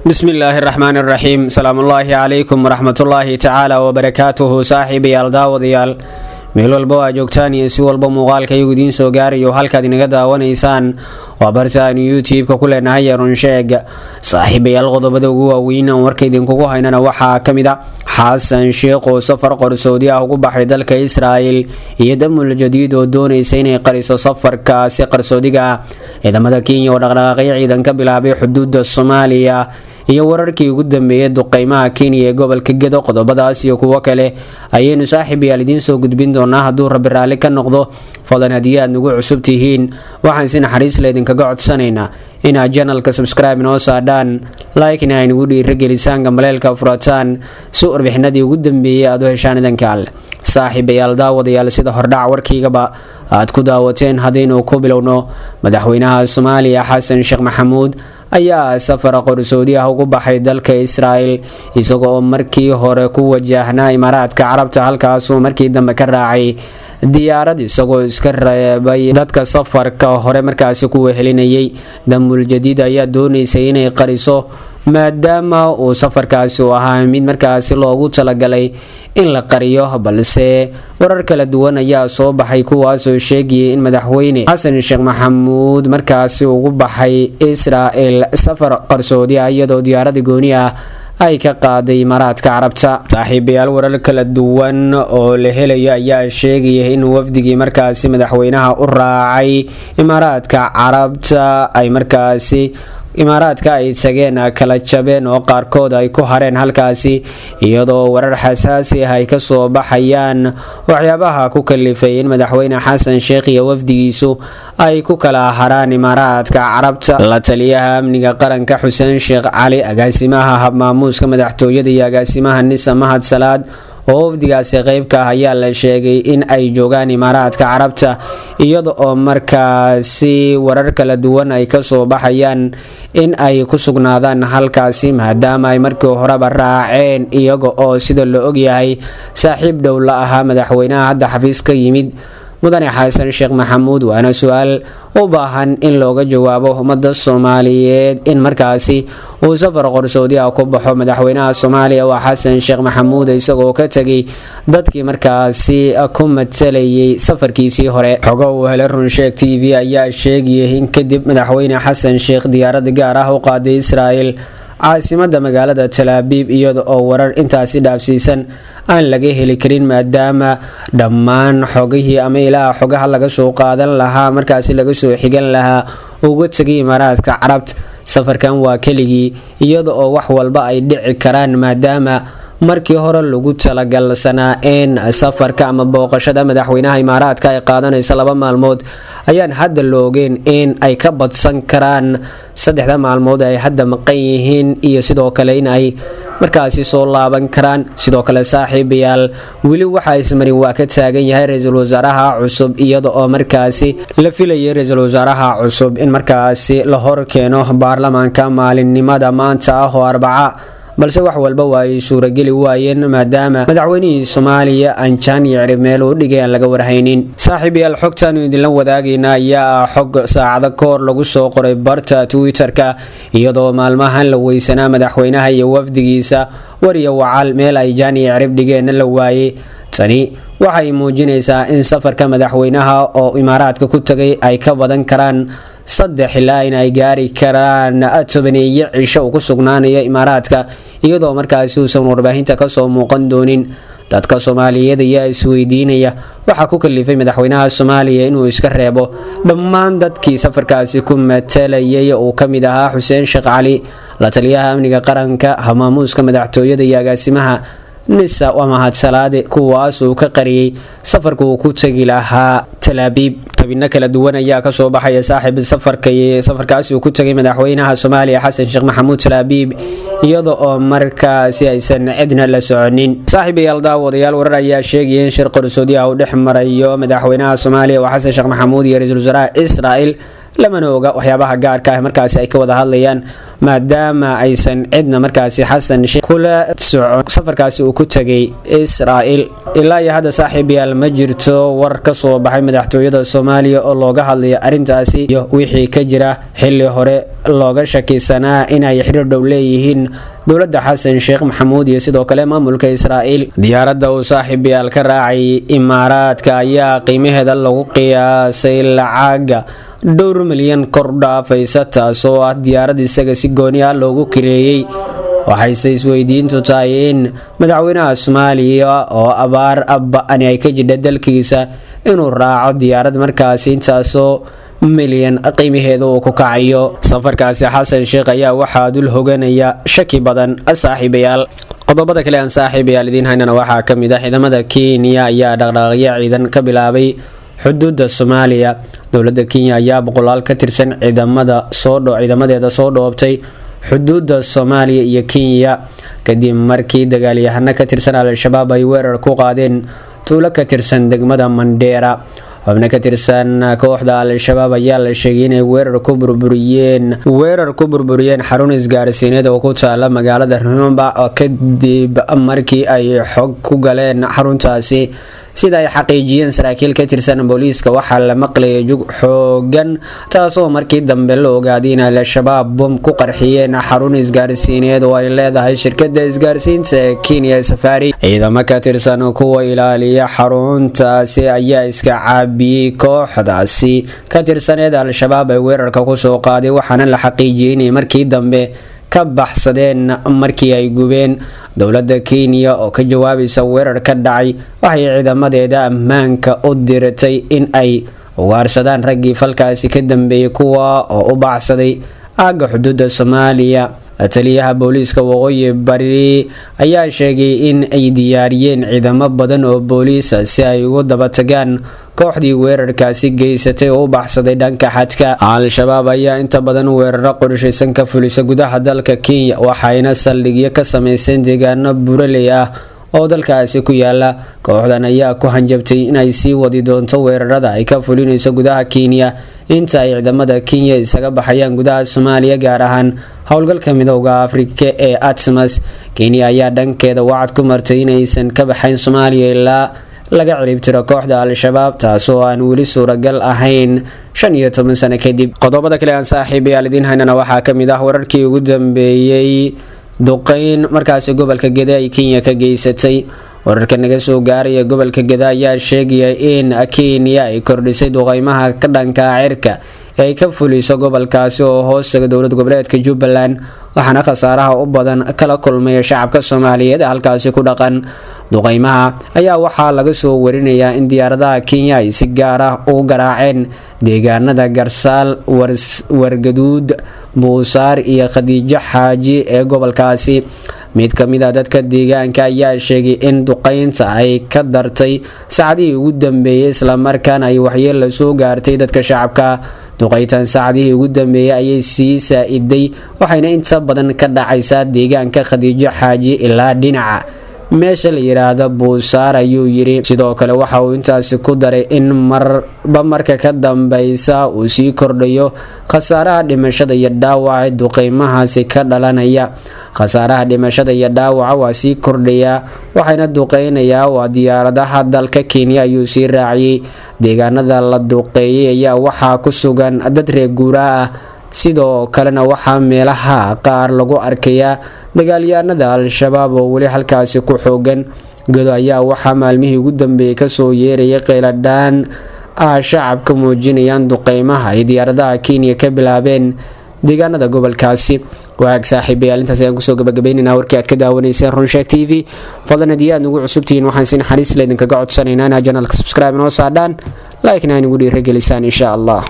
بسم الله الرحمن الرحيم. سلام الله عليكم ورحمة الله تعالى وبركاته. صاحبي الداوديال meel walba waa joogtaan iyo si walba muuqaalka iyagu idiin soo gaarayo halkaad inaga daawanaysaan waa bartaan YouTube-ka ku leenahay run sheeg. saaxiibayaal qodobada ugu waaweyn aan warka idinkugu haynana waxaa kamid ah xasan sheekh oo safar qarsoodi ah ugu baxay dalka Israel iyo damul jadiid oo doonaysa inay qariso safarkaasi qarsoodiga ah. ciidamada Kenya oo dhaqdhaqaaqyo ciidan ka bilaabay xuduudda Soomaaliya iyo wararkii ugu dambeeyay duqeymaha Kenya ee gobolka Gedo. qodobadaas iyo kuwa kale ayaynu saaxiibayaal idiin soo gudbin doonaa hadduu Rabbi raali ka noqdo. fadlan haddii aad nagu cusub tihiin waxaan si naxariis leh idinkaga codsanaynaa inaad channelka subscribe noo saadhaan, like-na ay nagu dhiirigelisaan, gambaleelka furataan si warbixinadii ugu dambeeyay aad u heshaan idinka alle. saaxiibayaal daawadayaal sida hordhac warkiigaba aad ku daawateen haddaynu ku bilowno madaxweynaha Soomaaliya Xasan Sheekh Maxamuud ayaa safar qarsoodi ah ugu baxay dalka Israel isagoo markii hore ku wajahnaa Imaaraadka Carabta halkaas oo markii dambe ka raacay diyaarad isagoo iska reebay dadka safarka hore markaasi ku wehelinayay. damul jadiid ayaa doonaysay inay qariso maadaama uu safarkaasi u ahaa mid markaasi loogu talagalay in la qariyo, balse warar kala duwan ayaa soo baxay kuwaasoo sheegayay in madaxweyne Xasan Sheekh Maxamuud markaasi ugu baxay Israel safar qarsoodi ah iyadoo diyaarad gooni ah ay ka qaaday Imaaraadka Carabta. saaxiibayaal warar kala duwan oo la helayo ayaa sheegaya in wafdigii markaasi madaxweynaha u raacay Imaaraadka Carabta ay markaasi Imaaraadka ay tageen kala jabeen oo qaarkood ay ku hareen halkaasi iyadoo warar xasaasi ah ay ka soo baxayaan waxyaabaha ku kalifay in madaxweyne Xasan Sheekh iyo wafdigiisu ay ku kala haraan Imaaraadka Carabta. la taliyaha amniga qaranka Xuseen Sheekh Cali, agaasimaha habmaamuuska madaxtooyada iyo agaasimaha Nisa Mahad Salaad oo wafdigaasi qaybka ayaa la sheegay in ay joogaan Imaaraadka Carabta iyada oo markaasi warar kala duwan ay ka soo baxayaan in ay ku sugnaadaan halkaasi maadaama ay markii horeba raaceen iyaga oo sida la og yahay saaxiib dhow la ahaa madaxweynaha hadda xafiiska yimid mudane Xasan Sheekh Maxamuud. waana su'aal u baahan in looga jawaabo ummadda Soomaaliyeed in markaasi uu safar qarsoodi ah ku baxo madaxweynaha Soomaaliya waa Xasan Sheekh Maxamuud isagoo ka tagay dadkii markaasi ku matalayay safarkiisii hore. xogo uu helay run sheeg TV ayaa sheegayay in kadib madaxweyne Xasan Sheekh diyaarad gaar ah u qaaday Israel caasimada magaalada Tel Aviv iyada oo warar intaasi dhaafsiisan aan laga heli karin maadaama dhammaan xogihii ama ilaa xogaha laga soo qaadan lahaa markaasi laga soo xigan lahaa uga tagay Imaaraadka Carabta. safarkan waa keligii iyada oo wax walba ay dhici karaan maadaama markii hore lagu talagalsanaa in safarka ama booqashada madaxweynaha Imaaraadka ay qaadanayso 2 maalmood ayaan hadda loogeen in ay ka badsan karaan 3 maalmood ay hadda maqan yihiin iyo sidoo kale in ay markaasi soo laaban karaan. sidoo kale saaxiibayaal wili waxa ismarin waa ka taagan yahay ra'iisul wasaaraha cusub iyada oo markaasi la filayay ra'iisul wasaaraha cusub in markaasi la hor keeno baarlamaanka maalinimada maanta ah oo Arbaca, balse wax walba way suurageli waayeen maadaama madaxweynihii Soomaaliya Anjan Yacri meel u dhigay aan laga warhaynin. saaxiibayaal xogtan idinla wadaagayna ayaa xog saacado koor lagu soo qoray barta Twitter-ka iyadoo maalmahan la weysanaa madaxweynaha iyo wafdigiisa wariyo wacal meel ay Anjan Yacri dhigeen la waayay. tani waxay muujinaysaa in safarka madaxweynaha oo Imaaraadka ku tagay ay ka badan karaan 3 ilaa in ay gaari karaan 10 cisho ku sugnaanaya Imaaraadka iyadoo markaasi uusan warbaahinta ka soo muuqan doonin. dadka Soomaaliyeed ayaa isweydiinaya waxa ku kalifay madaxweynaha Soomaaliya inuu iska reebo dhammaan dadkii safarkaasi ku matalayay oo kamid ahaa Xuseen Sheekh Cali, la taliyaha amniga qaranka, habmaamuuska madaxtooyada iyo agaasimaha Nisa Mahad Salaad kuwaas oo ka qariyay safarka uu ku tagi lahaa Tel Aviv. tabina kala duwan ayaa ka soo baxaya saaxiib safarkaasi uu ku tagay madaxweynaha Soomaaliya Xasan Sheekh Maxamuud Tel Aviv iyada oo markaasi aysan cidna la soconin. saaxiibayaal daawadayaal warar ayaa sheegay in shir qarsoodi ah uu dhex marayo madaxweynaha Soomaaliya Xasan Sheekh Maxamuud iyo ra'iisul wasaaraha Israel lamana oga waxyaabaha gaarka ah markaasi ay ka wada hadlayaan maadaama aysan cidna markaasi xasan sheekh kula socon safarkaasi uu ku tagay Israa'iil. ilaa iyo hadda saaxiibayaal ma jirto war ka soo baxay madaxtooyada Soomaaliya oo looga hadlayo arintaasi iyo wixii ka jira xilli hore looga shakisanaa inay xiriir dhow leeyihiin dowladda xasan sheekh maxamuud iyo sidoo kale maamulka Israa'iil. diyaaradda uu saaxiibayaal ka raacay Imaaraadka ayaa qiimaheeda lagu qiyaasay lacag dhowr milyan kor dhaafaysa, taasoo ah diyaarad isaga si gooni ah loogu kireeyay. waxayse isweydiintu tahay in madaxweynaha Soomaaliya oo abaar ba'ani ay ka jidha dalkiisa inuu raaco diyaarad markaasi intaasoo milyan qiimaheedu uu ku kacayo. safarkaasi xasan sheekh ayaa waxaa dul hoganaya shaki badan saaxiibayaal. qodobada kale aan saaxiibayaal idiin haynana waxaa ka mid ah ciidamada Kenya ayaa dhaqdhaqaaqyo ciidan ka bilaabay xuduudda Soomaaliya. dowladda Kenya ayaa boqolaal ka tirsan ciidamadeeda soo dhoobtay xuduudda Soomaaliya iyo Kenya kadib markii dagaalyahano ka tirsan Al-Shabaab ay weerar ku qaadeen tuulo ka tirsan degmada Mandera. xubno ka tirsan kooxda Al-Shabaab ayaa la sheegay inay weerar ku burburiyeen xarun isgaarsiineed oo ku taala magaalada Rumba kadib markii ay xog ku galeen xaruntaasi. sida ay xaqiijiyeen saraakiil ka tirsan booliiska, waxaa la maqlayay jug xoogan taasoo markii dambe la ogaaday in Al-Shabaab bom ku qarxiyeen xarun isgaarsiineed oo ay leedahay shirkadda isgaarsiinta ee Kenya Safari. ciidamo ka tirsan kuwa ilaaliya xaruntaasi ayaa iska caabiyay kooxdaasi ka tirsaneed Al-Shabaab ee weerarka ku soo qaaday, waxaana la xaqiijiyay inay markii dambe ka baxsadeen markii ay gubeen. dowladda Kenya oo ka jawaabaysa weerar ka dhacay waxay ciidamadeeda ammaanka u dirtay in ay ugaarsadaan raggii falkaasi ka dambeeyay kuwa oo u baxsaday aagga xuduudda Soomaaliya. taliyaha booliiska waqooyi bari ayaa sheegay in ay diyaariyeen ciidamo badan oo booliis ah si ay ugu daba tagaan kooxdii weerarkaasi geysatay oo u baxsaday dhanka xadka. Al-Shabaab ayaa inta badan weeraro qorshaysan ka fulisa gudaha dalka Kenya, waxayna saldhigyo ka sameysteen deegaano buraley ah oo dalkaasi ku yaala. kooxdan ayaa ku hanjabtay inay sii wadi doonto weerarada ay ka fulinayso gudaha Kenya inta ay ciidamada Kenya isaga baxayaan gudaha Soomaaliya, gaar ahaan howlgalka midowga Afrika ee ATMIS. Kenya ayaa dhankeeda wacad ku martay inaysan ka baxayn Soomaaliya ilaa laga ciribtiro kooxda Al-Shabaab, taasoo aan weli suuragal ahayn 15 sano kadib. qodobada kale aan saaxiibayaal idiin haynana waxaa ka mid ah wararkii ugu dambeeyay duqeyn markaasi gobolka Gedo ay Kenya ka geysatay. wararka naga soo gaaraya gobolka Gedo ayaa sheegaya in Kenya ay kordhisay duqeymaha ka dhanka cirka ay ka fuliso gobolkaasi oo hoostaga dowlad goboleedka Jubbaland, waxaana khasaaraha u badan kala kulmaya shacabka Soomaaliyeed halkaasi ku dhaqan. duqeymaha ayaa waxaa laga soo warinayaa in diyaaradaha Kenya ay si gaar ah ugu garaaceen deegaanada Garsaal, Wargaduud, Buusaar iyo Khadiijo Xaaji ee gobolkaasi. mid ka mid ah dadka deegaanka ayaa sheegay in duqeynta ay ka dartay saacadihii ugu dambeeyay, isla markaana ay waxyeello soo gaartay dadka shacabka. duqeytan saacadihii ugu dambeeyay ayay sii saa'iday, waxayna inta badan ka dhacaysaa deegaanka Khadiijo Xaaji ilaa dhinaca meesha la yiraahdo Buusaar, ayuu yiri. sidoo kale waxa uu intaasi ku daray in marka ka dambaysa uu sii kordhayo khasaaraha dhimashada iyo dhaawaca duqeymahaasi ka dhalanaya. khasaaraha dhimashada iyo dhaawaca waa sii kordhaya, waxayna duqeynayaa waa diyaaradaha dalka Kenya, ayuu sii raaciyay. deegaanada la duqeeyay ayaa waxaa ku sugan dad reer guuraa ah, sidoo kalena waxaa meelaha qaar lagu arkayaa dagaalyahanada Al-Shabaab oo weli halkaasi ku xoogan. Gedo ayaa waxaa maalmihii ugu dambeeyay kasoo yeerayay qeyladhaan shacabka muujinayaan duqeymaha ay diyaaradaha Kenya ka bilaabeen deegaanada gobolkaasi. waag saaxiibayaal, intaas ayaan kusoo gabagabaynaynaa warkii aad ka daawanayseen Runsheeg TV. fadlan haddii aad nagu cusubtihiin waxaan si naxariis leh idinkaga codsanaynaa inaad channelka subscribe noo saadhaan, like-na inagu dhiirigelisaan insha Allah.